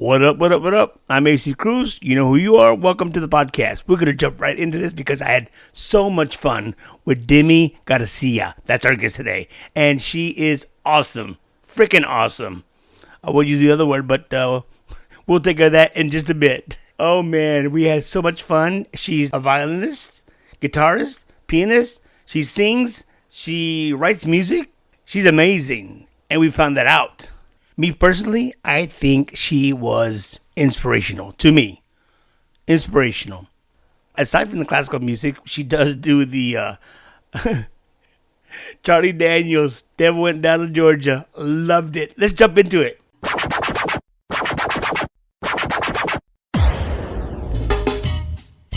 What up, what up, what up? I'm AC Cruz. You know who you are. Welcome to the podcast. We're going to jump right into this because I had so much fun with Demmi Garcia. That's our guest today. And she is awesome. Freaking awesome. I won't use the other word, but we'll take care of that in just a bit. Oh, man. We had so much fun. She's a violinist, guitarist, pianist. She sings. She writes music. She's amazing. And we found that out. Me personally, I think she was inspirational to me. Inspirational. Aside from the classical music, she does do the Charlie Daniels, Devil Went Down to Georgia. Loved it. Let's jump into it.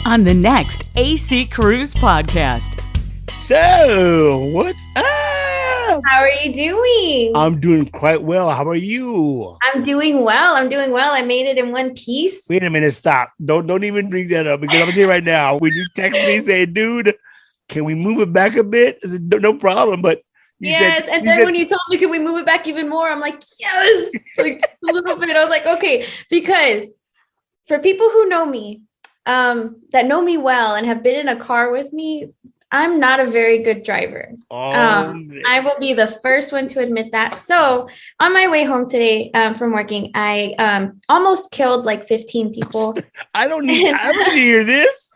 On the next AC Cruz Podcast. So, what's up? How are you doing? I'm doing quite well. How are you? I'm doing well. I made it in one piece. Wait a minute. Stop. Don't even bring that up because I'm going to tell you right now. When you text me saying, dude, can we move it back a bit? I said, no problem. But yes. And then when you told me, can we move it back even more? I'm like, yes, like a little bit. I was like, okay, because for people who know me, that know me well and have been in a car with me, I'm not a very good driver. I will be the first one to admit that. So on my way home today from working, I almost killed like 15 people. I don't need to hear this.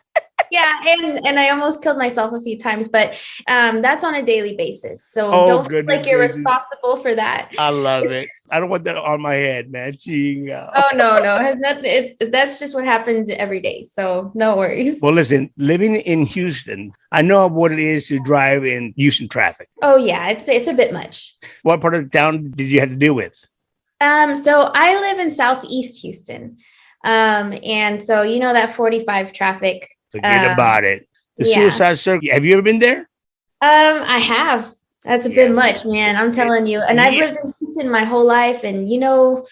Yeah, and I almost killed myself a few times, but that's on a daily basis. So don't feel like you're responsible for that. I love it. I don't want that on my head, man. Oh, no. It has nothing. That's just what happens every day. So no worries. Well, listen, living in Houston, I know what it is to drive in Houston traffic. Oh, yeah, it's a bit much. What part of the town did you have to deal with? So I live in Southeast Houston. And so, you know, that 45 traffic. Forget about it. The Suicide Circle. Have you ever been there? I have. That's a bit much, man. I'm telling you. And I've lived in Houston my whole life. And, you know,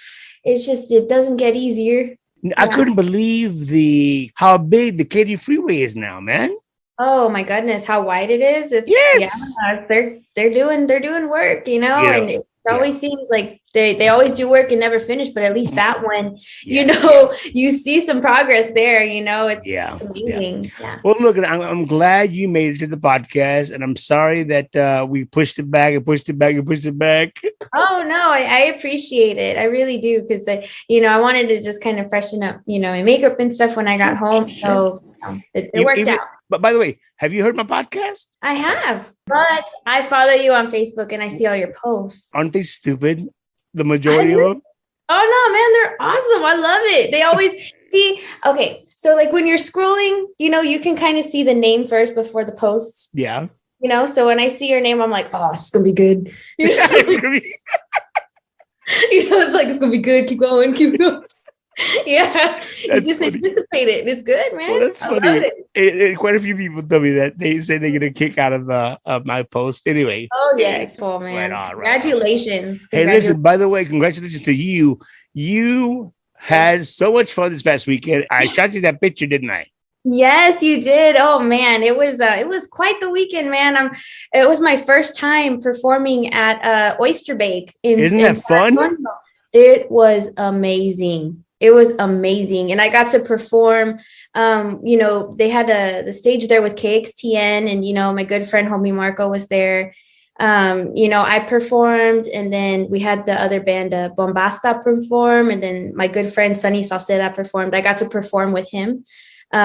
it doesn't get easier. I couldn't believe how big the Katy Freeway is now, man. Oh, my goodness. How wide it is. Yeah, they're doing work, you know, and it always seems like they always do work and never finish, but at least that one, you know, you see some progress there, you know, it's amazing. Yeah. Well, look, I'm glad you made it to the podcast, and I'm sorry that we pushed it back. Oh, no, I appreciate it. I really do. Because, I wanted to just kind of freshen up, you know, my makeup and stuff when I got home. So it worked out. But by the way, have you heard my podcast? I have, but I follow you on Facebook and I see all your posts. Aren't they stupid? The majority of them? Oh, no, man, they're awesome. I love it. They always see. Okay. So like when you're scrolling, you know, you can kind of see the name first before the posts. Yeah. You know, so when I see your name, I'm like, oh, it's going to be good. You know, it's like, it's going to be good. Keep going. Yeah, you just anticipate it. It's good, man. Well, that's funny. Quite a few people tell me that they say they get a kick out of my post. Anyway. Oh yes, cool, man. Right on, Congratulations. Hey, listen. By the way, congratulations to you. You had so much fun this past weekend. I shot you that picture, didn't I? Yes, you did. Oh man, it was quite the weekend, man. It was my first time performing at Oyster Bake. Isn't that fun? It was amazing. It was amazing. And I got to perform, you know, they had the stage there with KXTN and, you know, my good friend, homie Marco was there. You know, I performed and then we had the other band, Bombasta perform. And then my good friend, Sunny Salceda performed. I got to perform with him. You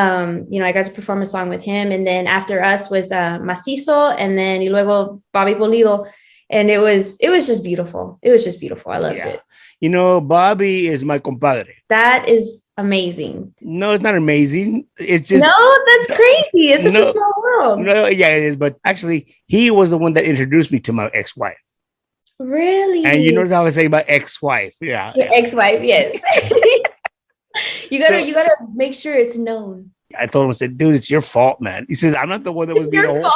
know, I got to perform a song with him. And then after us was Macizo and then y luego Bobby Polido. And it was just beautiful. It was just beautiful. I loved it. You know, Bobby is my compadre. That is amazing. No, it's not amazing. It's just... No, that's crazy. It's such a small world. No, yeah, it is. But actually, he was the one that introduced me to my ex-wife. Really? And you notice how I say my ex-wife. Yeah. Your ex-wife, yes. You gotta make sure it's known. I told him, I said, dude, it's your fault, man. He says, I'm not the one that was being your fault?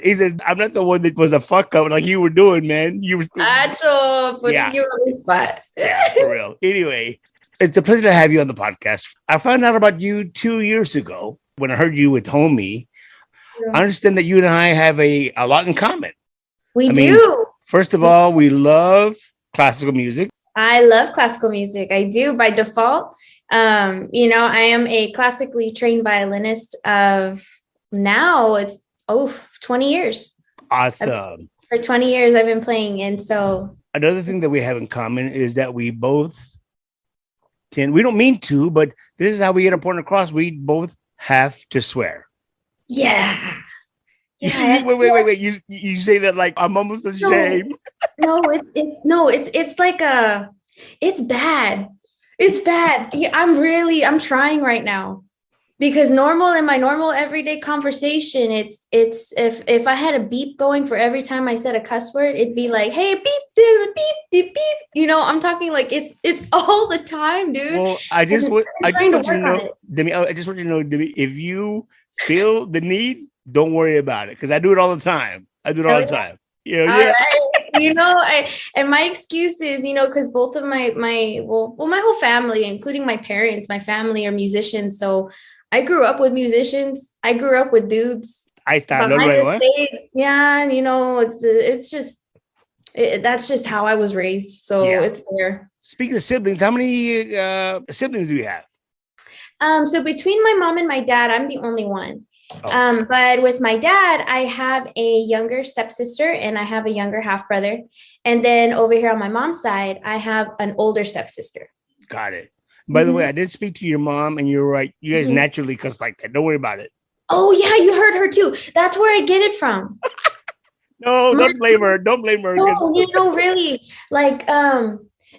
He says, I'm not the one that was a fuck up like you were doing, man. You were putting you on the spot. Yeah, for real. Anyway, it's a pleasure to have you on the podcast. I found out about you 2 years ago when I heard you with Homie. Yeah. I understand that you and I have a lot in common. We do. First of all, we love classical music. I love classical music. I do by default. I am a classically trained violinist of now it's 20 years. Awesome. For 20 years I've been playing. And so another thing that we have in common is that we both we don't mean to, but this is how we get a point across. We both have to swear. Yeah. Wait. You say that like I'm almost ashamed. No, it's like it's bad. It's bad. Yeah, I'm trying right now. Because in my normal everyday conversation, it's if I had a beep going for every time I said a cuss word, it'd be like, hey, beep, dude, beep, beep. I'm talking like it's all the time, dude. Well, I just want you to know, Demmi, Demmi, if you feel the need, don't worry about it. Because I do it all the time. Yeah. And my excuse is, because both of my whole family, including my parents, my family are musicians. So I grew up with musicians. I grew up with dudes. I started yeah, it's just that's just how I was raised. So it's there. Speaking of siblings, how many siblings do you have? So between my mom and my dad, I'm the only one. But with my dad, I have a younger stepsister and I have a younger half brother. And then over here on my mom's side, I have an older stepsister. Got it. By the way, I did speak to your mom, and you're right. You guys naturally cuss like that. Don't worry about it. Oh, yeah, you heard her too. That's where I get it from. No, don't blame her. Don't blame her. No, really. Like,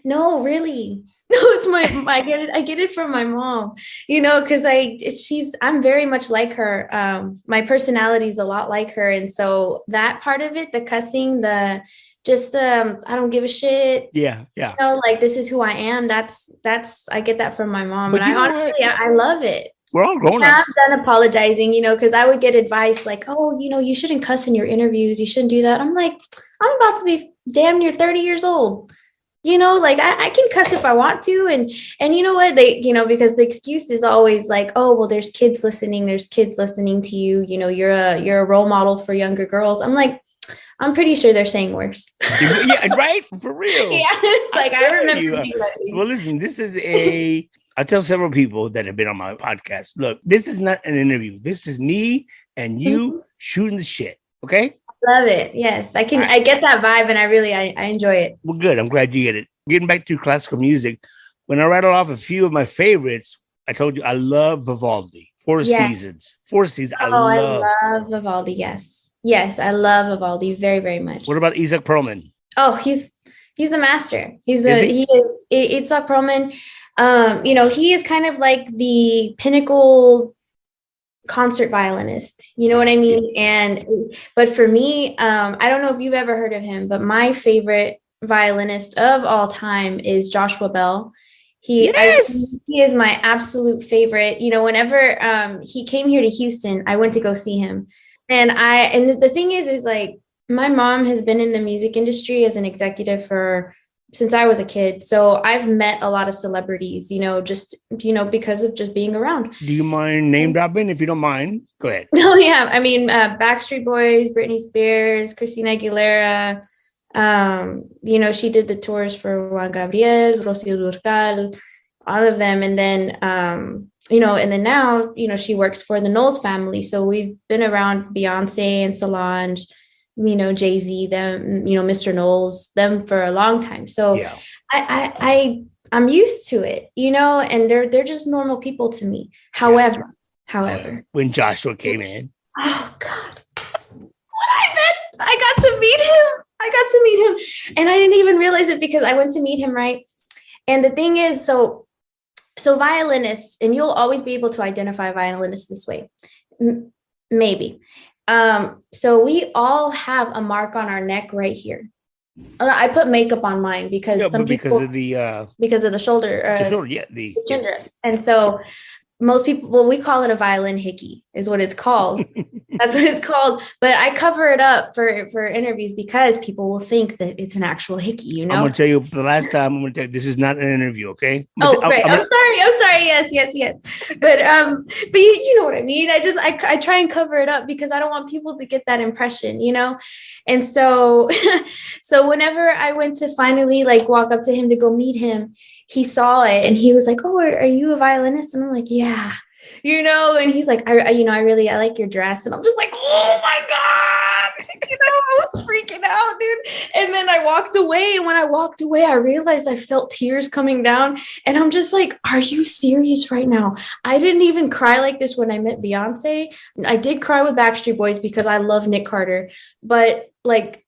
no, really. No, it's I get it from my mom, because I'm very much like her. My personality is a lot like her. And so that part of it, the cussing, I don't give a shit. Yeah. Like this is who I am. That's I get that from my mom. But I love it. We're all grown up. I'm done apologizing, because I would get advice like, oh, you shouldn't cuss in your interviews. You shouldn't do that. I'm like, I'm about to be damn near 30 years old. Like I can cuss if I want to. And you know what, because the excuse is always like, oh, well, there's kids listening to you. You're a role model for younger girls. I'm like, I'm pretty sure they're saying worse. Yeah, right? For real. Yeah, it's like I remember. Well, listen, this is I tell several people that have been on my podcast, look, this is not an interview. This is me and you shooting the shit. Okay? Love it. Yes, I can. Right. I get that vibe, and I enjoy it. Well, good. I'm glad you get it. Getting back to classical music, when I rattle off a few of my favorites, I told you I love Vivaldi. Four Seasons. I love Vivaldi. Yes, I love Vivaldi very, very much. What about Isaac Perlman? Oh, he's the master. He is Isaac Perlman. He is kind of like the pinnacle concert violinist, you know what I mean? But for me, I don't know if you've ever heard of him, but my favorite violinist of all time is Joshua Bell. He is my absolute favorite. Whenever he came here to Houston, I went to go see him. And the thing is like my mom has been in the music industry as an executive since I was a kid. So I've met a lot of celebrities, because of just being around. Do you mind name dropping? If you don't mind, go ahead. Oh, yeah. I mean, Backstreet Boys, Britney Spears, Christina Aguilera. She did the tours for Juan Gabriel, Rocío Dúrcal, all of them. And then, and then now, she works for the Knowles family. So we've been around Beyonce and Solange, Jay-Z, them, Mr. Knowles, them for a long time. So yeah. I'm used to it, and they're just normal people to me. However, when Joshua came in, oh God, I got to meet him, and I didn't even realize it because I went to meet him, right? And the thing is, so violinists, and you'll always be able to identify violinists this way, maybe. So we all have a mark on our neck right here. I put makeup on mine because because of the shoulder, the shoulder. And so most people, we call it a violin hickey is what it's called. That's what it's called. But I cover it up for interviews because people will think that it's an actual hickey, you know? I'm going to tell you for the last time, I'm going to tell you, this is not an interview, okay? Right. I'm sorry. Yes. But you know what I mean? I try and cover it up because I don't want people to get that impression, you know? And so, so whenever I went to finally like walk up to him to go meet him, he saw it and he was like, "Oh, are you a violinist?" And I'm like, "Yeah." You know, and he's like, I like your dress. And I'm just like, oh my God, you know, I was freaking out, dude. And then I walked away. And when I walked away, I realized I felt tears coming down. And I'm just like, are you serious right now? I didn't even cry like this when I met Beyonce. I did cry with Backstreet Boys because I love Nick Carter, but like,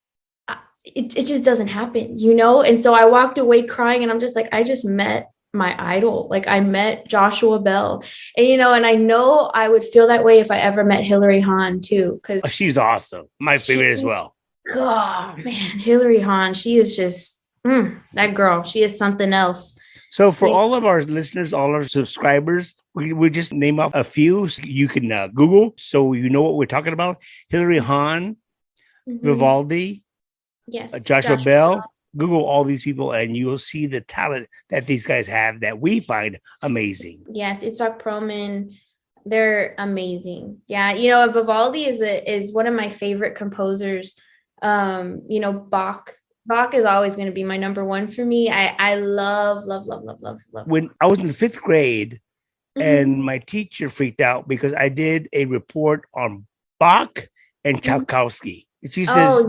it just doesn't happen, you know? And so I walked away crying and I'm just like, I just met my idol. Like I met Joshua Bell and, you know, and I know I would feel that way if I ever met Hilary Hahn too. Cause she's awesome. My favorite as well. Oh man, Hilary Hahn. She is just that girl. She is something else. So for all of our listeners, all our subscribers, we just name off a few. So you can Google so you know what we're talking about. Hilary Hahn, Vivaldi, yes, Joshua Bell. Google all these people and you will see the talent that these guys have that we find amazing. Yes, Itzhak Perlman, they're amazing. Yeah, you know, Vivaldi is one of my favorite composers. You know, Bach is always going to be my number one for me. I love. When I was in the 5th grade and my teacher freaked out because I did a report on Bach and Tchaikovsky. She says,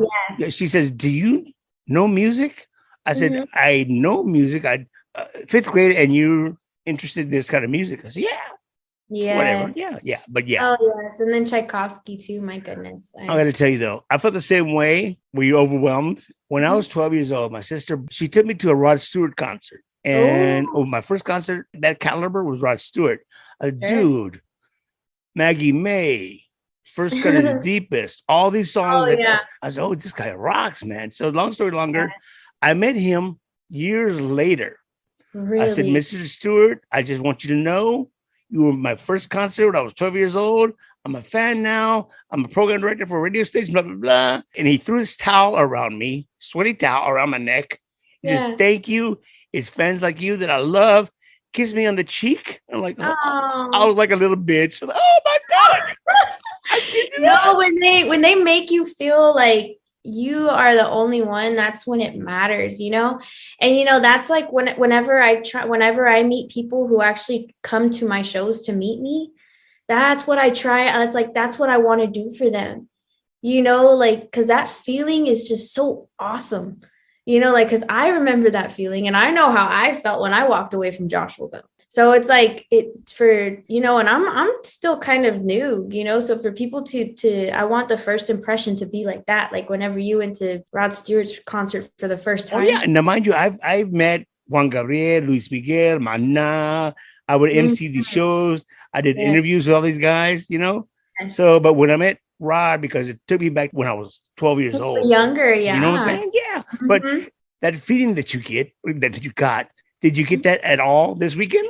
she says, "Do you know music?" I said, "I know music. I 5th grade, and you're interested in this kind of music." I said, "Yeah, whatever, yeah." But yeah, oh yes, and then Tchaikovsky too. My goodness, I got to tell you though, I felt the same way. Were you overwhelmed? When I was 12 years old, my sister she took me to a Rod Stewart concert, and my first concert that caliber was Rod Stewart. Dude, Maggie May. First Cut is Deepest, all these songs. I said, "Oh, this guy rocks, man." So long story longer, I met him years later. Really? I said, "Mr. Stewart, I just want you to know you were my first concert when I was 12 years old. I'm a fan now. I'm a program director for a radio station, blah, blah, blah." And he threw his towel around me, sweaty towel around my neck. He says, "Thank you. It's fans like you that I love. Kiss me on the cheek." I'm like, I was like a little bitch. Oh my God. No, when they make you feel like you are the only one, that's when it matters, you know? And, you know, that's like whenever I meet people who actually come to my shows to meet me, that's what I try. That's what I want to do for them, you know, like, cause that feeling is just so awesome, you know, like, cause I remember that feeling and I know how I felt when I walked away from Joshua Bell. So it's like it's for, you know, and I'm still kind of new, you know, so for people to I want the first impression to be like that. Like whenever you went to Rod Stewart's concert for the first time. Oh, yeah. Now, mind you, I've met Juan Gabriel, Luis Miguel, Maná. I would MC these shows. I did interviews with all these guys, you know. So, but when I met Rod, because it took me back when I was 12 years old. Younger, yeah. You know what I'm saying? Yeah. But that feeling that you got, did you get that at all this weekend?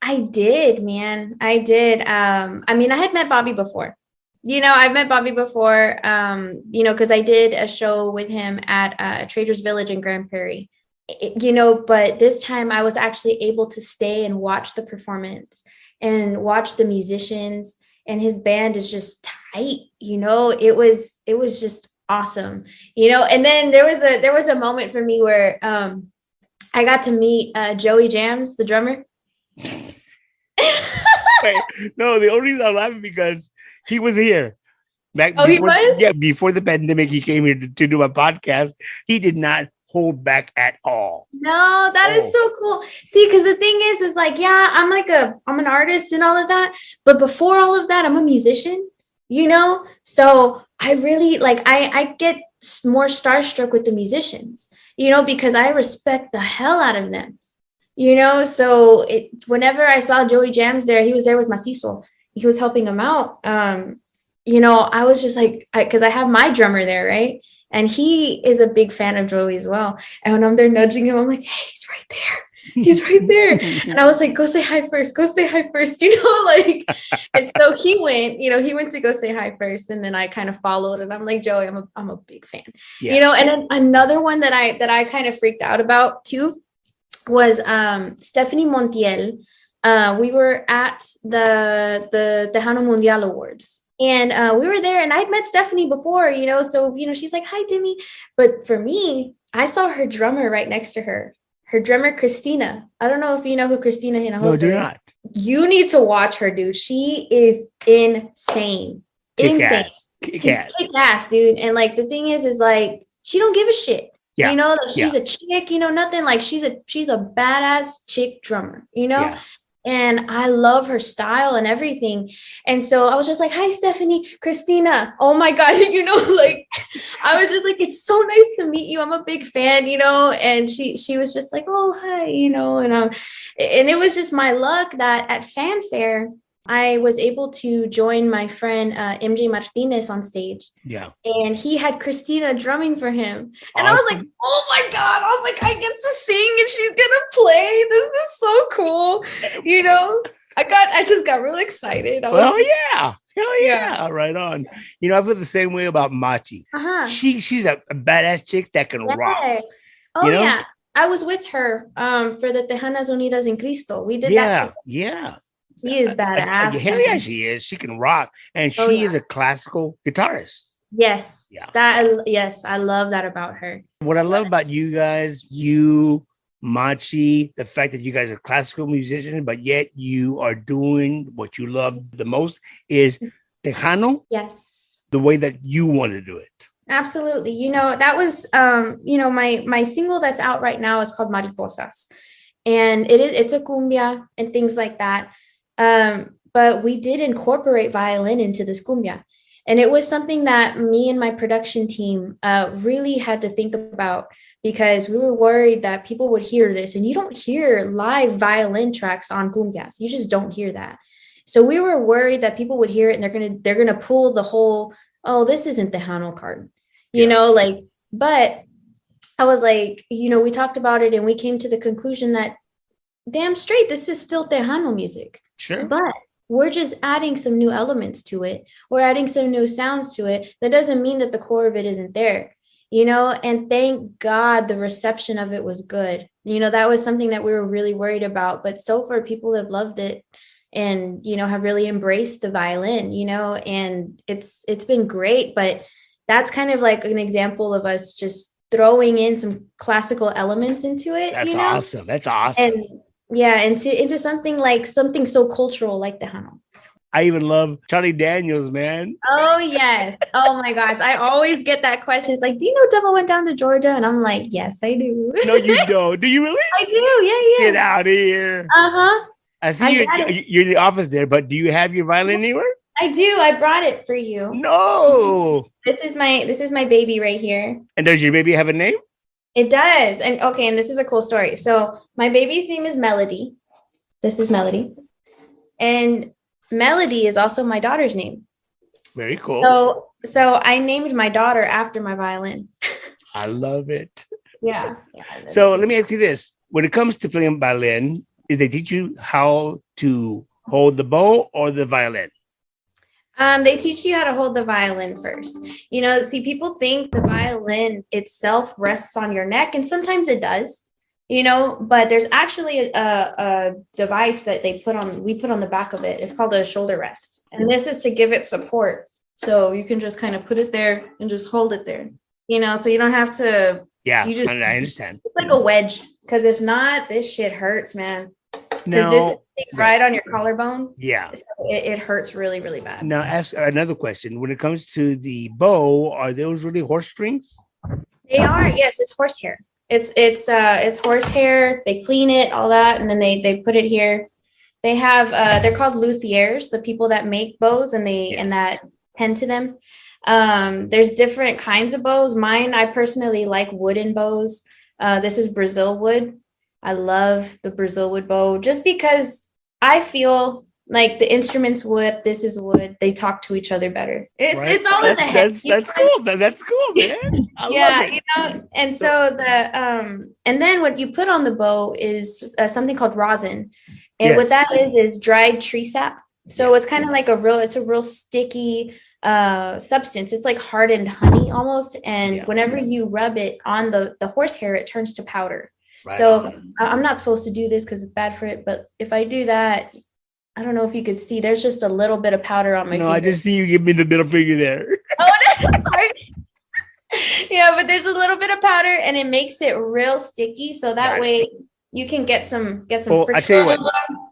I did, man. I did. I mean, I had met Bobby before. You know, I've met Bobby before, you know, because I did a show with him at Traders Village in Grand Prairie. You know, but this time I was actually able to stay and watch the performance and watch the musicians, and his band is just tight. You know, it was just awesome. You know, and then there was a moment for me where I got to meet Joey Jams, the drummer. No, the only reason I'm laughing because he was here. He was? Yeah, before the pandemic, he came here to do my podcast. He did not hold back at all. No, that is so cool. See, because the thing is like, yeah, I'm an artist and all of that. But before all of that, I'm a musician, you know? So I really I get more starstruck with the musicians, you know, because I respect the hell out of them. You know, so whenever I saw Joey Jams there, he was there with Macizo. He was helping him out. You know, I was just like, because I have my drummer there, right? And he is a big fan of Joey as well. And when I'm there nudging him, I'm like, hey, he's right there. He's right there. And I was like, go say hi first, like, and so he went to go say hi first. And then I kind of followed, and I'm like, Joey, I'm a big fan, and then another one that I kind of freaked out about too was Stephanie Montiel. We were at the Tejano Mundial Awards. And we were there, and I'd met Stephanie before, so, she's like, hi, Demmi. But for me, I saw her drummer right next to her drummer, Christina. I don't know if you know who Christina Hinojosa is. No, do not. You need to watch her, dude. She is insane. Kick ass, dude. And like, the thing is like, she don't give a shit. Yeah. She's a chick, nothing, like she's a badass chick drummer, Yeah. And I love her style and everything. And so I was just like, hi, Stephanie, Christina. Oh my God. Like, I was just like, it's so nice to meet you. I'm a big fan, and she was just like, oh, hi, and it was just my luck that at Fanfare, I was able to join my friend MJ Martinez on stage. Yeah. And he had Christina drumming for him. And I was like, oh my God. I was like, I get to sing and she's gonna play. This is so cool. I just got really excited. Hell yeah. Right on. I feel the same way about Machi. Uh-huh. She's a badass chick that can rock. Oh yeah. I was with her for the Tejanas Unidas en Cristo. We did that. Yeah. She is badass. Hell yeah, she is. She can rock, and she is a classical guitarist. Yes. Yeah. I love that about her. What I love about you guys, you, Machi, the fact that you guys are classical musicians, but yet you are doing what you love the most is Tejano. Yes. The way that you want to do it. Absolutely. That was my single that's out right now is called Mariposas, and it's a cumbia and things like that. But we did incorporate violin into this cumbia. And it was something that me and my production team really had to think about, because we were worried that people would hear this, and you don't hear live violin tracks on cumbias. You just don't hear that. So we were worried that people would hear it and they're gonna pull the whole, oh, this isn't Tejano card, but I was like, we talked about it and we came to the conclusion that damn straight, this is still Tejano music. Sure. But we're just adding some new elements to it. We're adding some new sounds to it. That doesn't mean that the core of it isn't there, and thank God the reception of it was good. That was something that we were really worried about, but so far people have loved it and, have really embraced the violin, and it's been great. But that's kind of like an example of us just throwing in some classical elements into it. That's awesome. That's awesome. And yeah, into something so cultural like Tejano. I even love Charlie Daniels, man. Oh yes. Oh my gosh. I always get that question. It's like, do you know Devil Went Down to Georgia? And I'm like, yes, I do. No, you don't. Do you really? I do. Yeah. Get out of here. Uh-huh. I see you're in the office there, but do you have your violin anywhere? I do. I brought it for you. No. This is my baby right here. And does your baby have a name? It does. And okay, and this is a cool story. So my baby's name is Melody. This is Melody. And Melody is also my daughter's name. Very cool. So I named my daughter after my violin. I love it. Yeah. So let me ask you this. When it comes to playing violin, did they teach you how to hold the bow or the violin? They teach you how to hold the violin first. People think the violin itself rests on your neck, and sometimes it does, but there's actually a device that we put on the back of it. It's called a shoulder rest. And this is to give it support. So you can just kind of put it there and just hold it there, so you don't have to. Yeah, I understand. It's like a wedge, because if not, this shit hurts, man. Because this is right on your collarbone. Yeah. So it hurts really, really bad. Now, ask another question. When it comes to the bow, are those really horse strings? They are. Yes, it's horsehair. It's horsehair. They clean it, all that, and then they put it here. They have they're called luthiers, the people that make bows and that tend to them. There's different kinds of bows. Mine, I personally like wooden bows. This is Brazil wood. I love the Brazil wood bow just because I feel Like the instruments wood, this is wood. They talk to each other better. It's all in the head. That's cool. That's cool, man. I love it. You know. And so and then what you put on the bow is something called rosin, and what that is dried tree sap. So it's kind of like it's a real sticky substance. It's like hardened honey almost, and whenever you rub it on the horsehair, it turns to powder. Right so I'm not supposed to do this because it's bad for it, but if I do that, I don't know if you could see, there's just a little bit of powder on my finger. I just see you give me the middle finger there. Oh, no, sorry. Yeah, but there's a little bit of powder and it makes it real sticky. So that way you can get some friction. I tell you what,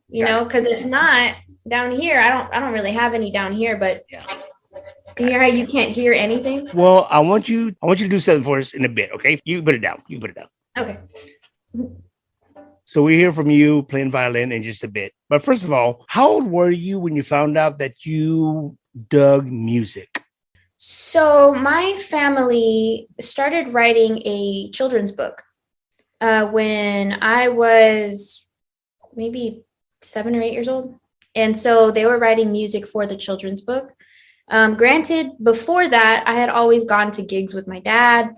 you know, because if not down here, I don't really have any down here, but you hear how you can't hear anything? Well, I want you to do something for us in a bit. Okay. You put it down. Okay. So we hear from you playing violin in just a bit. But first of all, how old were you when you found out that you dug music? So my family started writing a children's book when I was maybe 7 or 8 years old. And so they were writing music for the children's book. Granted, before that, I had always gone to gigs with my dad.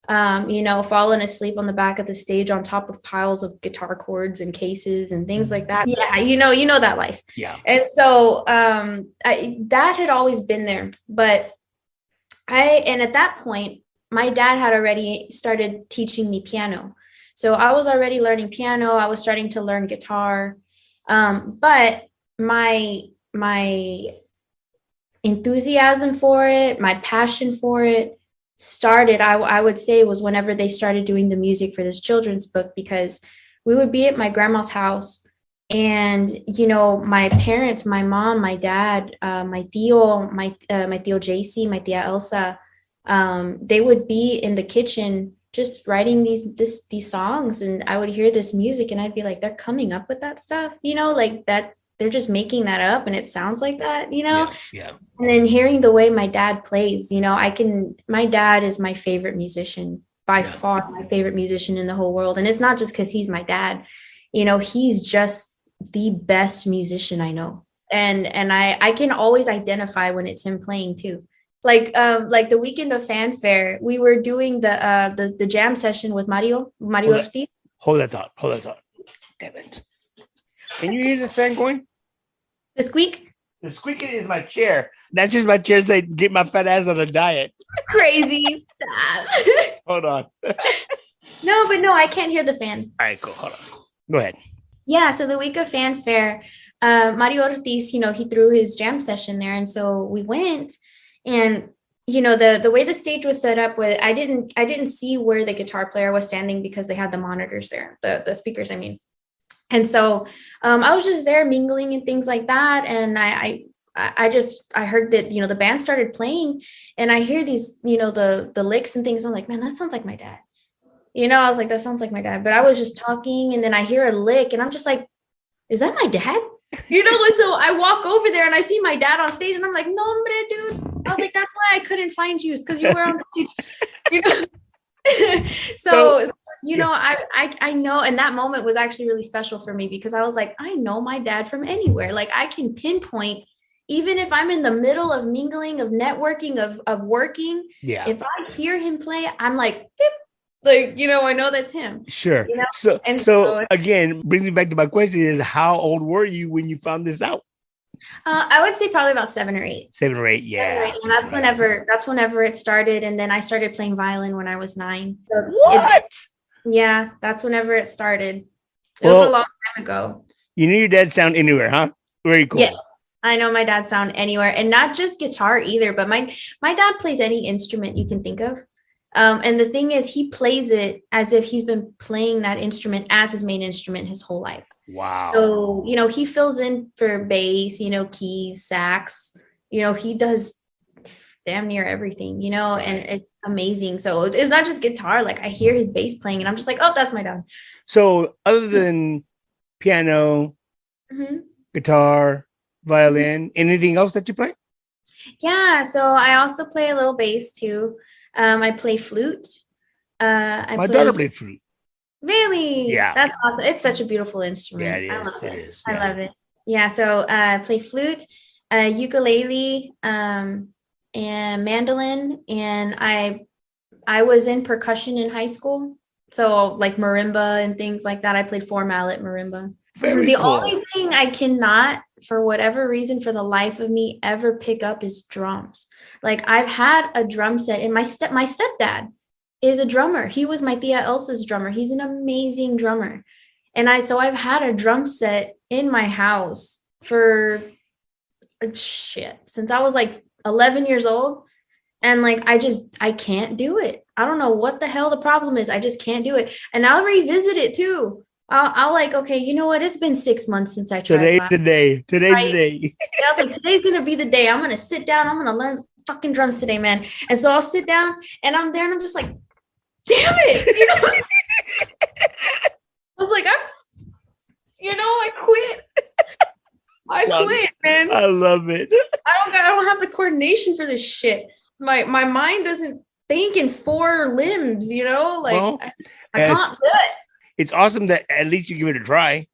Falling asleep on the back of the stage on top of piles of guitar cords and cases and things like that. Yeah, you know that life. Yeah. And so that had always been there. But at that point, my dad had already started teaching me piano. So I was already learning piano. I was starting to learn guitar. But my enthusiasm for it, my passion for it, started, I would say, was whenever they started doing the music for this children's book, because we would be at my grandma's house and, my parents, my mom, my dad, my tío JC, my tía Elsa, they would be in the kitchen just writing these songs, and I would hear this music and I'd be like, they're coming up with that stuff, like that. They're just making that up and it sounds like that, Yeah. And then hearing the way my dad plays, my dad is my favorite musician, by far my favorite musician in the whole world. And it's not just because he's my dad, he's just the best musician I know. And I can always identify when it's him playing too. Like the weekend of fanfare, we were doing the jam session with Mario Ortiz. Hold that thought. Damn it. Can you hear this fan going? The squeak? The squeaking is my chair. That's just my chair saying, get my fat ass on a diet. Crazy. Hold on. No, I can't hear the fan. All right, cool. Hold on. Go ahead. Yeah, so the week of fanfare, Mario Ortiz, he threw his jam session there. And so we went and, the way the stage was set up, I didn't see where the guitar player was standing because they had the monitors there, the speakers, I mean. And so I was just there mingling and things like that. And I heard that, the band started playing and I hear these, the licks and things. I'm like, man, that sounds like my dad. I was like, that sounds like my dad. But I was just talking and then I hear a lick and I'm just like, is that my dad? So I walk over there and I see my dad on stage and I'm like, no, hombre, dude. I was like, that's why I couldn't find you. It's because you were on stage. So I know, and that moment was actually really special for me because I was like, I know my dad from anywhere. Like I can pinpoint, even if I'm in the middle of mingling, of networking, of working. Yeah. If I hear him play, I'm like, beep, like, I know that's him. Sure. So again, brings me back to my question is, how old were you when you found this out? I would say probably about 7 or 8. 7 or 8, yeah. And that's whenever it started. And then I started playing violin when I was 9. So what? That's whenever it started. It was a long time ago. You knew your dad sound anywhere, huh? Very cool. Yeah, I know my dad sound anywhere, and not just guitar either. But my dad plays any instrument you can think of. And the thing is, he plays it as if he's been playing that instrument as his main instrument his whole life. Wow. So, he fills in for bass, keys, sax, he does damn near everything, and it's amazing. So it's not just guitar. Like I hear his bass playing and I'm just like, oh, that's my dad. So other than piano, guitar, violin, anything else that you play? Yeah. So I also play a little bass too. I play flute. My daughter played flute. Really? Yeah. That's awesome. It's such a beautiful instrument. Yeah, it is. I love it. Yeah, so I play flute, ukulele, and mandolin, and I was in percussion in high school. So like marimba and things like that. I played four mallet marimba. Very The cool. only thing I cannot, for whatever reason, for the life of me, ever pick up is drums. Like I've had a drum set, and my stepdad is a drummer. He was my Tia Elsa's drummer. He's an amazing drummer. And I've had a drum set in my house for since I was like 11 years old. And like I can't do it. I don't know what the hell the problem is. I just can't do it. And I'll revisit it too. I'll like, okay, you know what? It's been 6 months since I tried. Today's the day. Today's the day. And I was like, today's gonna be the day. I'm gonna sit down. I'm gonna learn fucking drums today, man. And so I'll sit down and I'm there and I'm just like, damn it. You know, I was like, I quit. I quit, man. I love it. I don't have the coordination for this shit. My mind doesn't think in four limbs, you know? Like Well, I can't do it. It's awesome that at least you give it a try.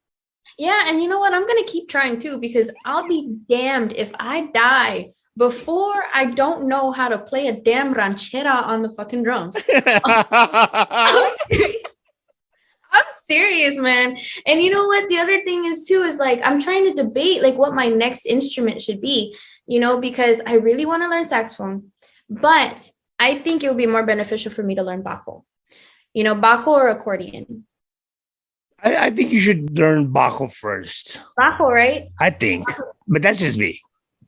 Yeah, and you know what? I'm gonna keep trying too, because I'll be damned if I die before I don't know how to play a damn ranchera on the fucking drums. I'm serious. I'm serious, man. And you know what? The other thing is too, is like, I'm trying to debate like what my next instrument should be, you know, because I really want to learn saxophone, but I think it would be more beneficial for me to learn bajo, bajo or accordion. I think you should learn bajo first. Bajo, right? I think, but that's just me.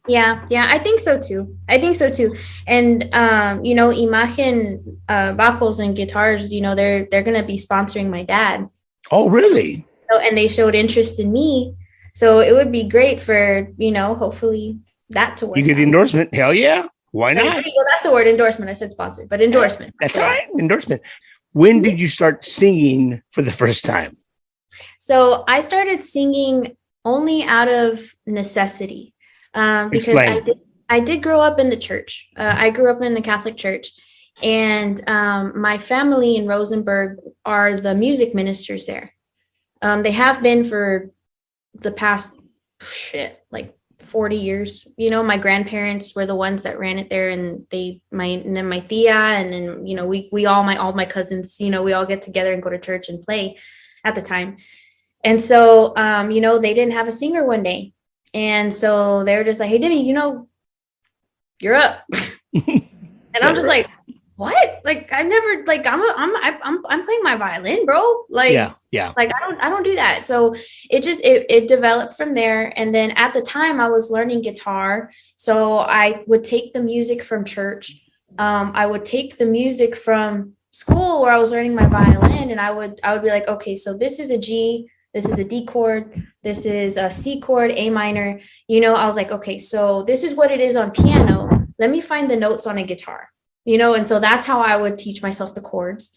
Yeah, I think so too. And Imagen bajos and guitars, they're gonna be sponsoring my dad. Oh, really? So, and they showed interest in me, so it would be great for hopefully that to work. You get the endorsement. Hell yeah! Why not? Well, that's the word, endorsement. I said sponsored, but endorsement. That's all right. Endorsement. When did you start singing for the first time? So I started singing only out of necessity, because I did grow up in the church. I grew up in the Catholic Church, and my family in Rosenberg are the music ministers there. They have been for the past like 40 years. My grandparents were the ones that ran it there, and then my tia, and then we all my cousins, we all get together and go to church and play at the time. And so they didn't have a singer one day, and so they were just like, "Hey, Demmi, you're up." And I'm just like, "What? Like I've never like I'm playing my violin, bro. Like yeah. Like I don't do that." So it developed from there. And then at the time I was learning guitar, so I would take the music from church. I would take the music from school where I was learning my violin, and I would be like, okay, so this is a G, this is a D chord, this is a C chord, A minor. I was like, okay, so this is what it is on piano. Let me find the notes on a guitar. And so that's how I would teach myself the chords.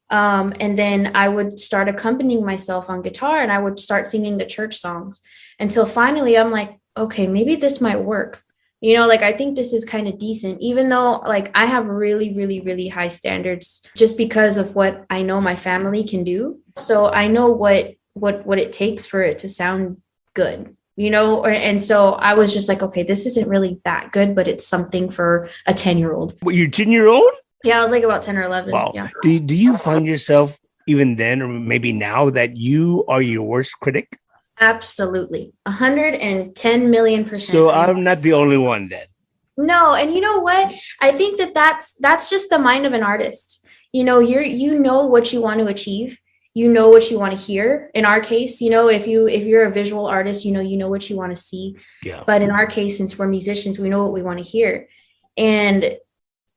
And then I would start accompanying myself on guitar, and I would start singing the church songs until finally I'm like, okay, maybe this might work. Like I think this is kind of decent, even though like I have really, really, really high standards just because of what I know my family can do. So I know what it takes for it to sound good, and so I was just like, okay, this isn't really that good, but it's something for a 10-year-old. Well, you're 10-year-old? Yeah, I was like about 10 or 11. Wow. Yeah. Do you find yourself even then, or maybe now, that you are your worst critic? Absolutely. 110 million%. So I'm not the only one then. No. And you know what? I think that's just the mind of an artist. You know what you want to achieve. You know what you want to hear. In our case, if you're a visual artist, you know what you want to see. Yeah. But in our case, since we're musicians, we know what we want to hear. And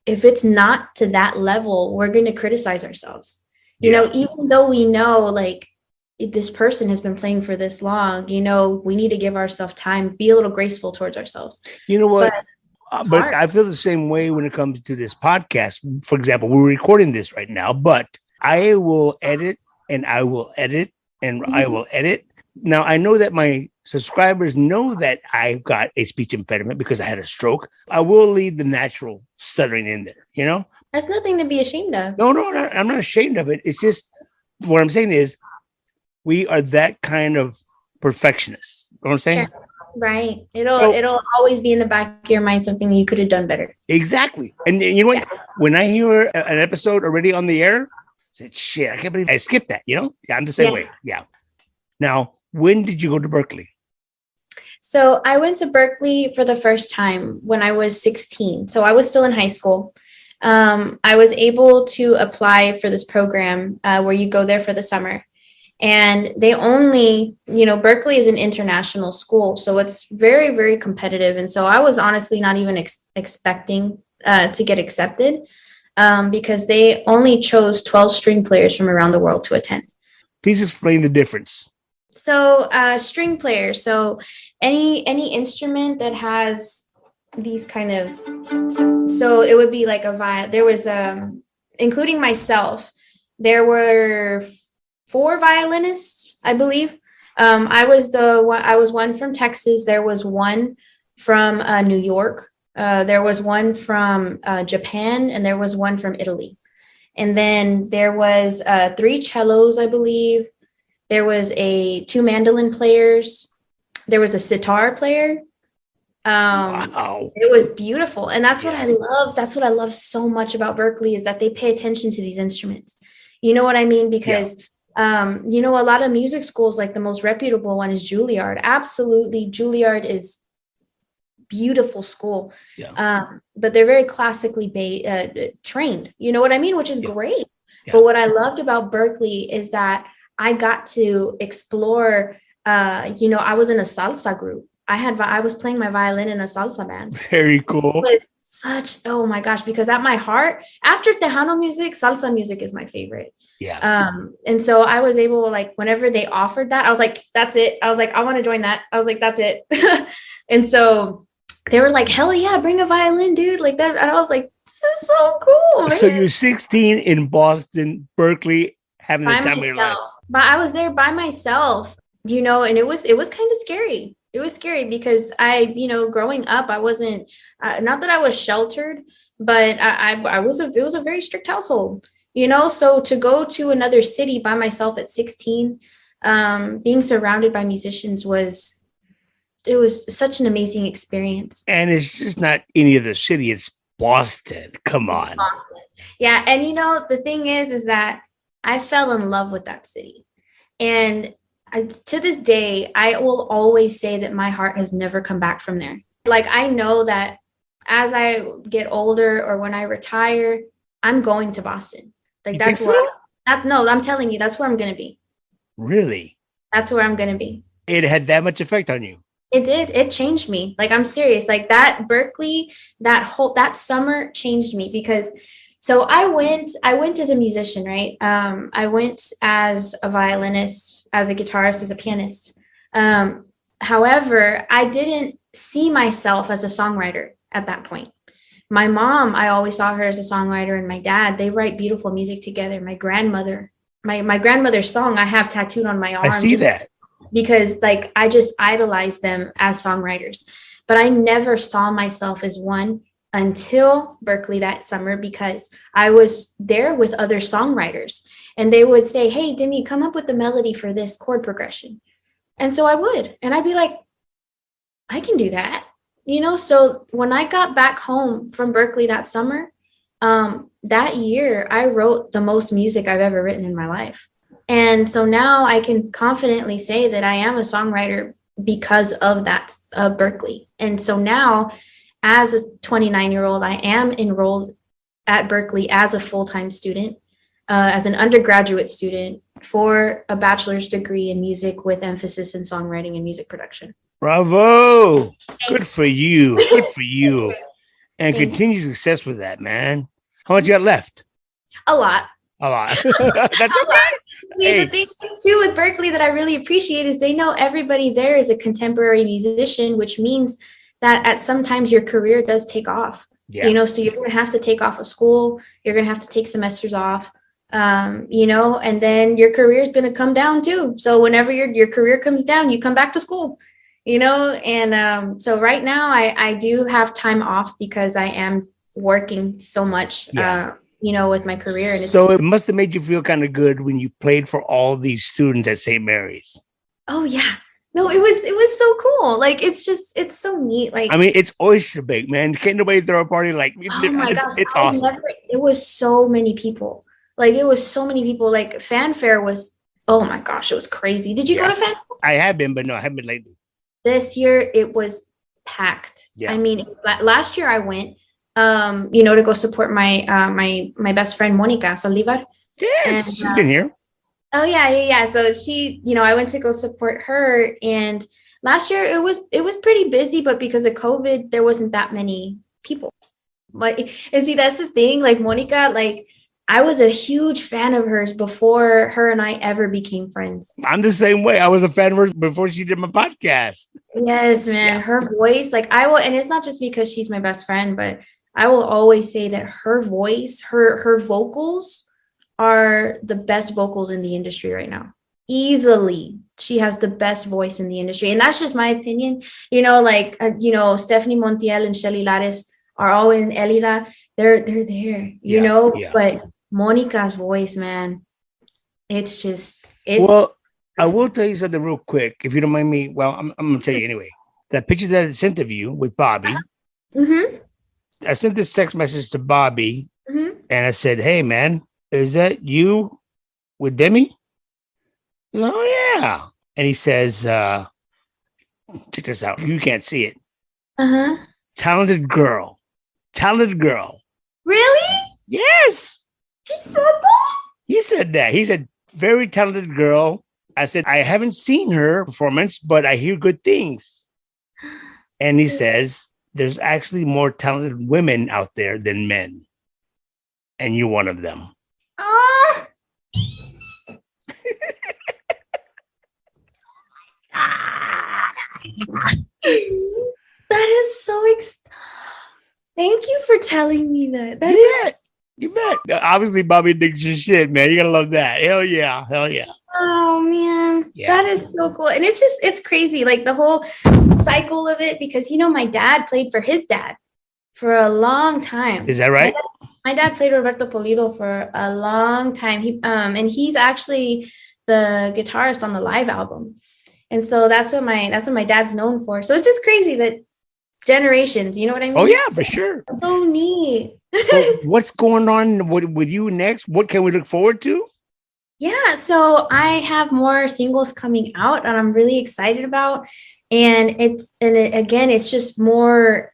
if it's not to that level, we're going to criticize ourselves. Even though we know like this person has been playing for this long, we need to give ourselves time, be a little graceful towards ourselves. You know what? But I feel the same way when it comes to this podcast. For example, we're recording this right now, but I will edit and I will edit and I will edit. Now, I know that my subscribers know that I've got a speech impediment because I had a stroke. I will leave the natural stuttering in there, That's nothing to be ashamed of. No, I'm not ashamed of it. It's just what I'm saying is we are that kind of perfectionist. You know what I'm saying? Sure. Right. It'll always be in the back of your mind something you could have done better. Exactly. And you know what? Yeah. When I hear an episode already on the air, I said, shit, I can't believe I skipped that, you know? Yeah, I'm the same way. Yeah. Now, when did you go to Berkeley? So I went to Berkeley for the first time when I was 16. So I was still in high school. I was able to apply for this program where you go there for the summer. And they only, Berkeley is an international school, so it's very, very competitive. And so I was honestly not even expecting to get accepted because they only chose 12 string players from around the world to attend. Please explain the difference. So string players, so any instrument that has these kind of, so it would be like a violin. There was, including myself, there were 4 violinists, I believe. I was one from Texas. There was one from New York. There was one from Japan, and there was one from Italy. And then there was 3 cellos, I believe. There was 2 mandolin players. There was a sitar player. Wow. It was beautiful. And that's what I love. That's what I love so much about Berkeley is that they pay attention to these instruments. You know what I mean? Because a lot of music schools, like the most reputable one is Juilliard. Absolutely. Juilliard is beautiful school. But they're very classically trained, you know what I mean? Which is great. Yeah. But what I loved about Berkeley is that I got to explore, I was in a salsa group. I was playing my violin in a salsa band. Very cool. It was oh my gosh, because at my heart, after Tejano music, salsa music is my favorite. Yeah. And so I was able, like, whenever they offered that, I was like, that's it. I was like, I want to join that. I was like, that's it. And so they were like, hell yeah, bring a violin, dude. Like that. And I was like, this is so cool, man. So you're 16 in Boston, Berkeley, having the time of your life. But I was there by myself, and it was kind of scary. It was scary because growing up, I wasn't, not that I was sheltered, but it was a very strict household, so to go to another city by myself at 16, being surrounded by musicians was such an amazing experience. And it's just not any other city. It's Boston. Come on. Boston. Yeah. And, the thing is that I fell in love with that city. And to this day, I will always say that my heart has never come back from there. Like, I know that as I get older or when I retire, I'm going to Boston. Like, that's where I'm telling you, that's where I'm going to be. Really? That's where I'm going to be. It had that much effect on you. It did. It changed me. Like, I'm serious. Like that Berkeley, that summer changed me because so I went as a musician, right? I went as a violinist, as a guitarist, as a pianist. However, I didn't see myself as a songwriter at that point. My mom, I always saw her as a songwriter, and my dad, they write beautiful music together. My grandmother, my grandmother's song I have tattooed on my arm. I see that. Because I just idolized them as songwriters. But I never saw myself as one until Berkeley that summer, because I was there with other songwriters and they would say, hey, Demmi, come up with the melody for this chord progression. And so I would, and I'd be like, I can do that. So when I got back home from Berkeley that summer, that year, I wrote the most music I've ever written in my life. And so now I can confidently say that I am a songwriter because of that, of Berkeley. And so now, as a 29-year-old, I am enrolled at Berkeley as a full-time student, as an undergraduate student for a bachelor's degree in music with emphasis in songwriting and music production. Bravo. Good for you. Good for you. And continued success with that, man. How much you got left? A lot. That's okay. See, the thing too with Berkeley that I really appreciate is they know everybody there is a contemporary musician, which means that at sometimes your career does take off. Yeah. So you're going to have to take off of school. You're going to have to take semesters off, and then your career is going to come down too. So whenever your career comes down, you come back to school, and so right now I do have time off because I am working so much, with my career. And so it must have made you feel kind of good when you played for all these students at St. Mary's. Oh, yeah. No, it was so cool. Like it's so neat. Like I mean, it's oyster bake, man. Can't nobody throw a party like oh my gosh, it's awesome. It was so many people. Like it was so many people. Like fanfare was, oh my gosh, it was crazy. Did you go to fanfare? I have been, but no, I haven't been lately. This year it was packed. Yeah. I mean, last year I went, to go support my my best friend Monica Salivar. Yes, And, she's been here. Oh yeah. So she, I went to go support her, and last year it was pretty busy, but because of COVID, there wasn't that many people. Like, and see, that's the thing. Like Monica, like I was a huge fan of hers before her and I ever became friends. I'm the same way. I was a fan of hers before she did my podcast. Yes, man. Her voice, like I will, and it's not just because she's my best friend, but I will always say that her voice, her vocals are the best vocals in the industry right now. Easily. She has the best voice in the industry. And that's just my opinion. Stephanie Montiel and Shelly Lares are all in Elida. They're there, but Monica's voice, man, it's well, I will tell you something real quick, if you don't mind me. Well, I'm gonna tell you anyway. The picture that I sent of you with Bobby, I sent this text message to Bobby, and I said, "Hey, man, is that you with Demmi?" Oh yeah, and he says, "Check this out. You can't see it. Talented girl. Really? Yes." He said that? He said that. He said, "Very talented girl." I said, "I haven't seen her performance, but I hear good things." And he says, "There's actually more talented women out there than men. And you're one of them." Oh. That is so Thank you for telling me that. You bet. Obviously, Bobby digs your shit, man. You're gonna love that. Hell yeah. Oh man, that is so cool. And it's crazy, like the whole cycle of it, because my dad played for his dad for a long time. Is that right? My dad played Roberto Pulido for a long time. And he's actually the guitarist on the live album. And so that's what my dad's known for. So it's just crazy that generations, you know what I mean? Oh yeah, for sure. So neat. So what's going on with you next? What can we look forward to? Yeah, so I have more singles coming out, and I'm really excited about. And it's just more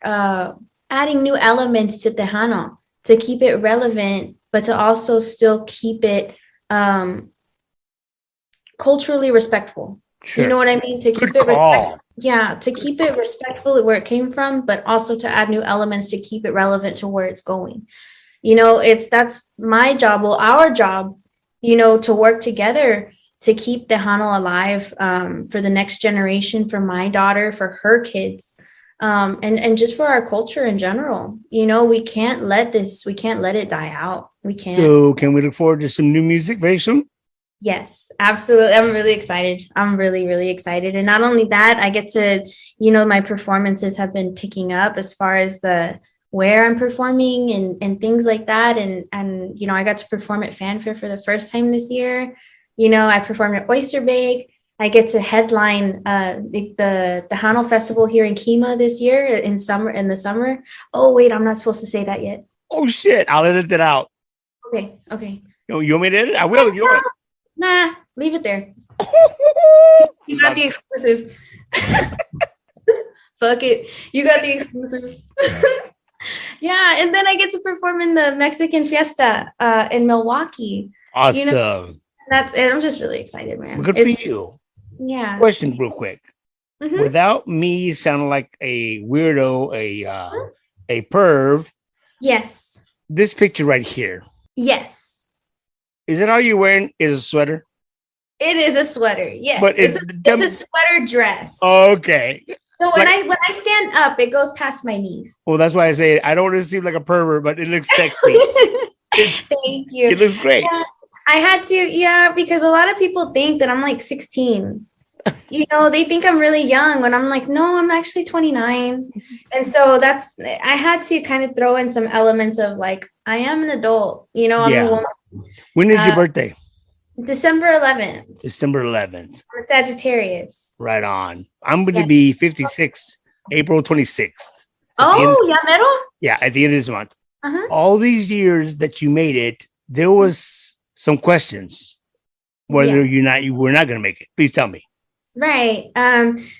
adding new elements to Tejano to keep it relevant, but to also still keep it culturally respectful. Sure. You know what I mean? To keep to keep it respectful where it came from, but also to add new elements to keep it relevant to where it's going. That's my job, our job, to work together to keep Tejano alive for the next generation, for my daughter, for her kids, and just for our culture in general. We can't let it die out. We can't. So can we look forward to some new music very soon? Yes, absolutely. I'm really excited. I'm really, really excited. And not only that, I get to, my performances have been picking up as far as where I'm performing and things like that. And I got to perform at Fanfare for the first time this year. I performed at Oyster Bake. I get to headline the Tejano Festival here in Kima this year in the summer. Oh, wait, I'm not supposed to say that yet. Oh, shit. I'll edit it out. Okay. You want me to edit? I will. You want Nah, leave it there. You got the exclusive. Fuck it. You got the exclusive. Yeah, and then I get to perform in the Mexican Fiesta in Milwaukee. Awesome. I'm just really excited, man. Well, good for you. Yeah. Question real quick. Without me sounding like a weirdo, a perv. Yes. This picture right here. Yes. Is it all you're wearing is a sweater? It is a sweater, yes. But it's a sweater dress. Okay. So when I stand up, it goes past my knees. Well, that's why I say I don't want to seem like a pervert, but it looks sexy. Thank you. It looks great. Yeah, I had to, because a lot of people think that I'm like 16. They think I'm really young when I'm like, no, I'm actually 29. And so I had to kind of throw in some elements of like, I am an adult, I'm a woman. When is your birthday? December 11th. December 11th. I'm a Sagittarius. Right on. I'm going to be 56, April 26th. Oh, metal? Yeah, at the end of this month. Uh-huh. All these years that you made it, there was some questions whether you were not going to make it. Please tell me. Right.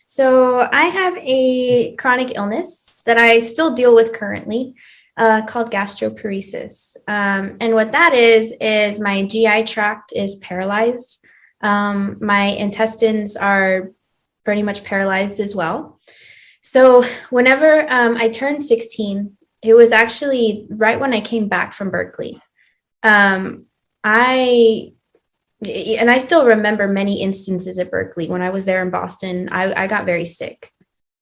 So I have a chronic illness that I still deal with currently, called gastroparesis. And what that is my GI tract is paralyzed. My intestines are pretty much paralyzed as well. So whenever I turned 16, it was actually right when I came back from Berkeley. I still remember many instances at Berkeley. When I was there in Boston, I got very sick.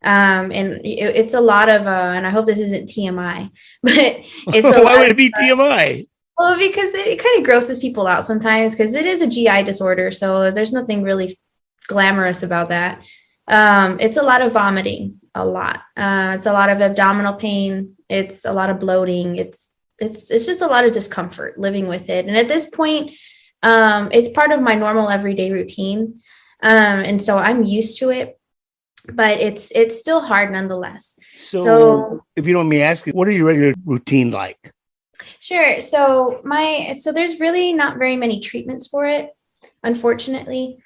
And it's a lot of, and I hope this isn't TMI, but it's a Why would it be TMI? Well, because it kind of grosses people out sometimes because it is a GI disorder. So there's nothing really glamorous about that. It's a lot of vomiting, a lot. It's a lot of abdominal pain. It's a lot of bloating. It's just a lot of discomfort living with it. And at this point, it's part of my normal everyday routine. And so I'm used to it, but it's still hard nonetheless. So if you don't mind me asking, what is your regular routine like? Sure. So there's really not very many treatments for it, unfortunately.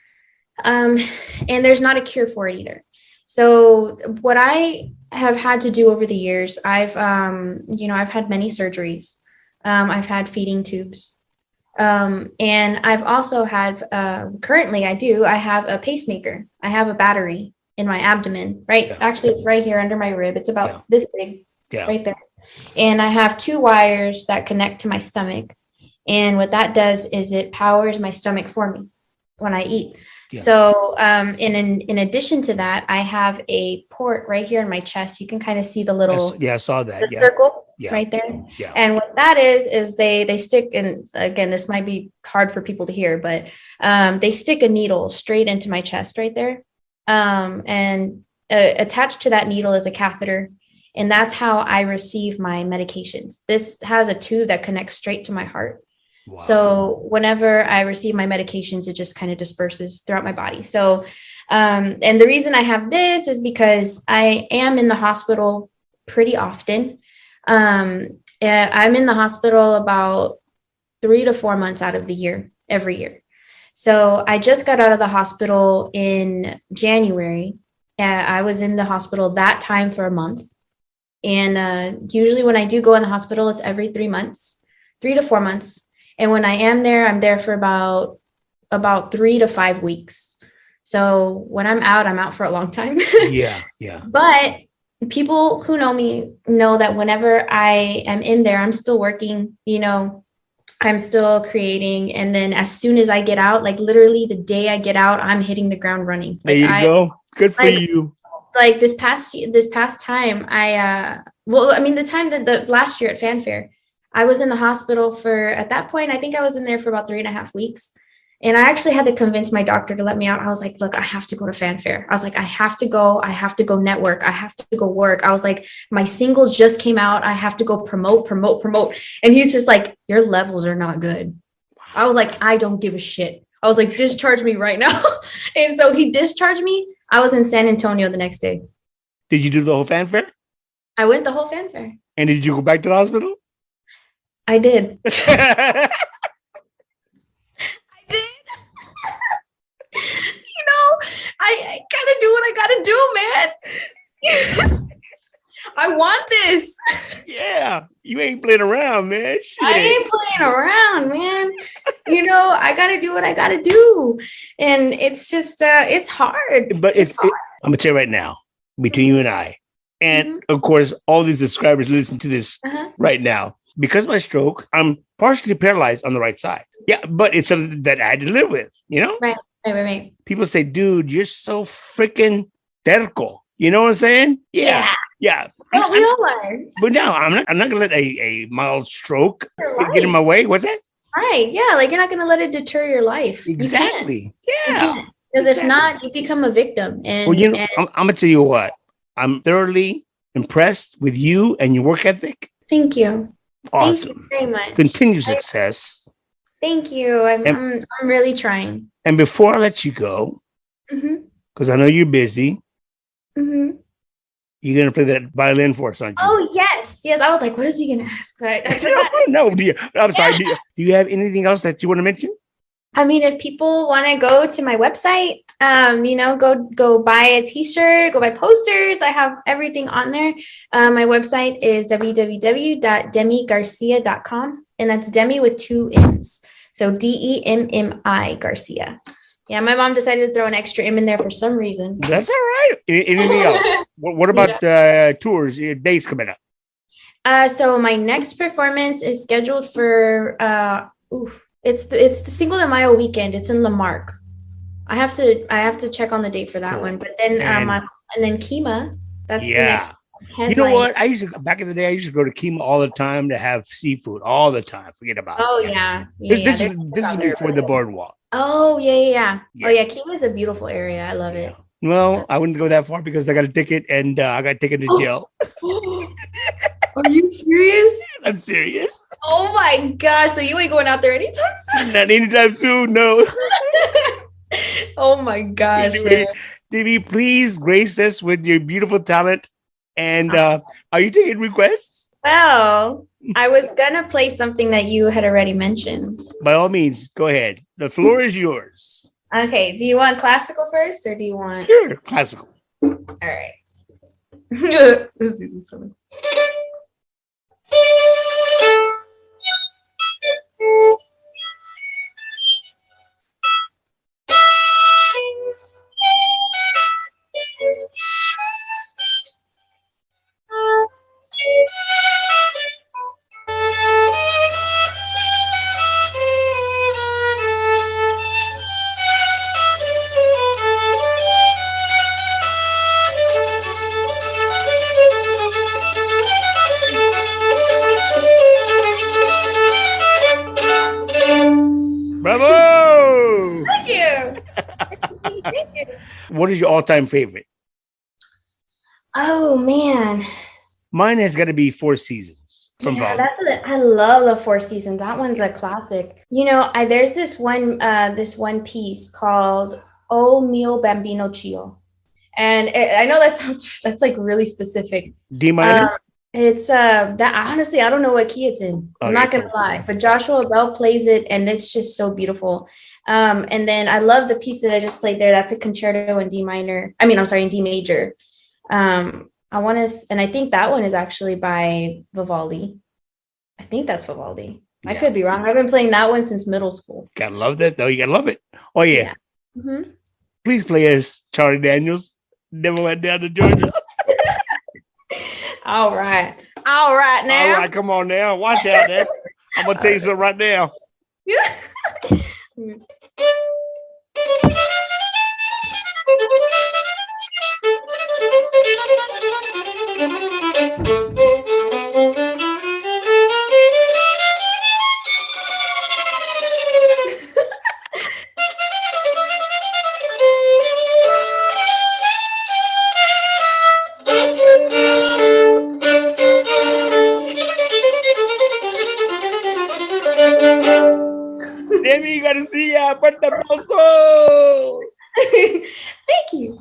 And there's not a cure for it either. So what I have had to do over the years, I've had many surgeries. I've had feeding tubes. And I've also had, currently I have a pacemaker. I have a battery in my abdomen, right? Yeah. Actually, it's right here under my rib. It's about this big, right there. And I have 2 wires that connect to my stomach. And what that does is it powers my stomach for me when I eat. Yeah. So, in addition to that, I have a port right here in my chest. You can kind of see the little, I saw that circle right there. Yeah. And what that is they stick, and again, this might be hard for people to hear, but, they stick a needle straight into my chest right there. And attached to that needle is a catheter. And that's how I receive my medications. This has a tube that connects straight to my heart. Wow. So whenever I receive my medications, it just kind of disperses throughout my body. So, and the reason I have this is because I am in the hospital pretty often. I'm in the hospital about 3 to 4 months out of the year, every year. So I just got out of the hospital in January. I was in the hospital that time for a month. And usually when I do go in the hospital, it's every 3 months, 3 to 4 months. And when I am there, I'm there for about 3 to 5 weeks. So when I'm out for a long time. Yeah. But people who know me know that whenever I am in there, I'm still working, I'm still creating. And then as soon as I get out, like literally the day I get out, I'm hitting the ground running. There you go. Good for you. Like this past time, the time that the last year at Fanfare, I was in the hospital at that point, I think I was in there for about 3.5 weeks. And I actually had to convince my doctor to let me out. I was like, look, I have to go to Fanfare. I was like, I have to go network. I have to go work. I was like, my single just came out. I have to go promote. And he's just like, your levels are not good. I was like, I don't give a shit. I was like, discharge me right now. And so he discharged me. I was in San Antonio the next day. Did you do the whole Fanfare? I went the whole Fanfare. And did you go back to the hospital? I did. I gotta do what I gotta do, man. I want this. Yeah, you ain't playing around, man. Shit. I ain't playing around, man. I gotta do what I gotta do, and it's just it's hard. But it's hard. I'm gonna tell you right now, between you and I, and of course, all these subscribers listen to this right now. Because of my stroke, I'm partially paralyzed on the right side. Yeah, but it's something that I had to live with, Right. People say, dude, you're so freaking terco. You know what I'm saying? Yeah. Well, we all are. But no, I'm not gonna let a mild stroke get in my way. What's that? Right. Yeah. Like you're not gonna let it deter your life. Exactly. Yeah. Because if not, you become a victim. And I'm gonna tell you what. I'm thoroughly impressed with you and your work ethic. Thank you. Awesome. Thank you very much. Continued success. Thank you. I'm really trying. And before I let you go, because I know you're busy, you're gonna play that violin for us, aren't you? Oh yes. I was like, what is he gonna ask? But I forgot. No, I'm sorry. Do you have anything else that you want to mention? I mean, if people want to go to my website, go buy a t-shirt, go buy posters. I have everything on there. My website is www.demmigarcia.com, and that's Demmi with 2 M's. So Demmi Garcia. Yeah, my mom decided to throw an extra M in there for some reason. That's all right. Anything else? What about tours, days coming up? So my next performance is scheduled for it's the Cinco de Mayo weekend. It's in La Marque. I have to check on the date for that one. But then and then Kima. That's the next headline. You know what? Back in the day, I used to go to Kima all the time to have seafood all the time. Forget about it. Oh yeah. This is before the boardwalk. Oh yeah. Oh yeah, Kima is a beautiful area. I love it. Well, I wouldn't go that far because I got a ticket and I got taken to jail. Are you serious? I'm serious. Oh my gosh. So you ain't going out there anytime soon? Not anytime soon, no. Oh my gosh. Anyway, Demmi, please grace us with your beautiful talent. And are you taking requests? Well, I was gonna play something that you had already mentioned. By all means, go ahead. The floor is yours. Okay. Do you want classical first, or do you want? Sure, classical. All right. Let's do this one. Bravo! Thank you. Thank you. What is your all-time favorite? Oh man. Mine has got to be Four Seasons from Broadway. I love the Four Seasons. That one's a classic. There's this one piece called "O Mio Bambino Chio," and I know that's like really specific. D minor. It's that honestly, I don't know what key it's in. I'm not gonna lie, but Joshua Bell plays it, and it's just so beautiful. And then I love the piece that I just played there. That's a concerto in D minor. In D major. I think that one is actually by Vivaldi. I think that's Vivaldi. Yeah. I could be wrong. I've been playing that one since middle school. Gotta love that though. You gotta love it. Oh yeah. Mm-hmm. Please play us Charlie Daniels. Never Went Down to Georgia. All right now. All right, come on now. Watch out there. I'm gonna tell you something right now. Demmi Garcia, fuerte aplauso. Thank you.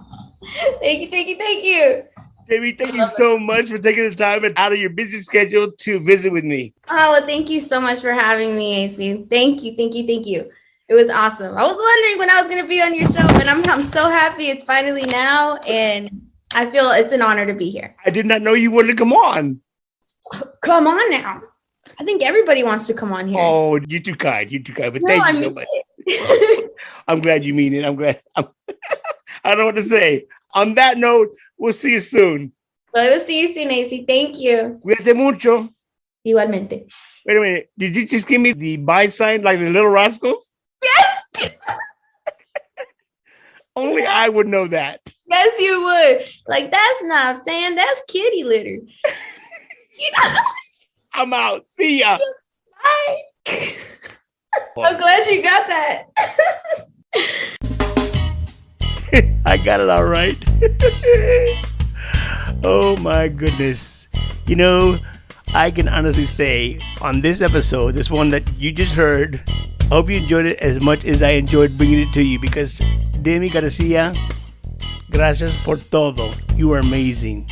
Demmi, thank you so much for taking the time out of your busy schedule to visit with me. Oh, well, thank you so much for having me, AC. Thank you. It was awesome. I was wondering when I was going to be on your show, and I'm so happy it's finally now, and I feel it's an honor to be here. I did not know you wanted to come on. Come on now. I think everybody wants to come on here. Oh, you're too kind. But thank you so much. I'm glad you mean it. I don't know what to say. On that note, we'll see you soon. Well, we'll see you soon, AC. Thank you. Cuídate mucho. Igualmente. Wait a minute. Did you just give me the bye sign like the Little Rascals? Yes. Only I would know that. Yes, you would. Like, that's not saying that's kitty litter. I'm out. See ya. Bye. I'm glad you got that. I got it all right. Oh my goodness. I can honestly say on this episode, this one that you just heard, I hope you enjoyed it as much as I enjoyed bringing it to you, because Demmi Garcia, gracias por todo. You are amazing.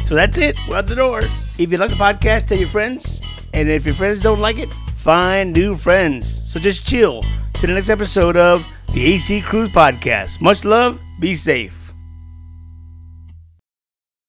So that's it. We're out the door. If you like the podcast, tell your friends. And if your friends don't like it, find new friends. So just chill to the next episode of the AC Cruz Podcast. Much love. Be safe.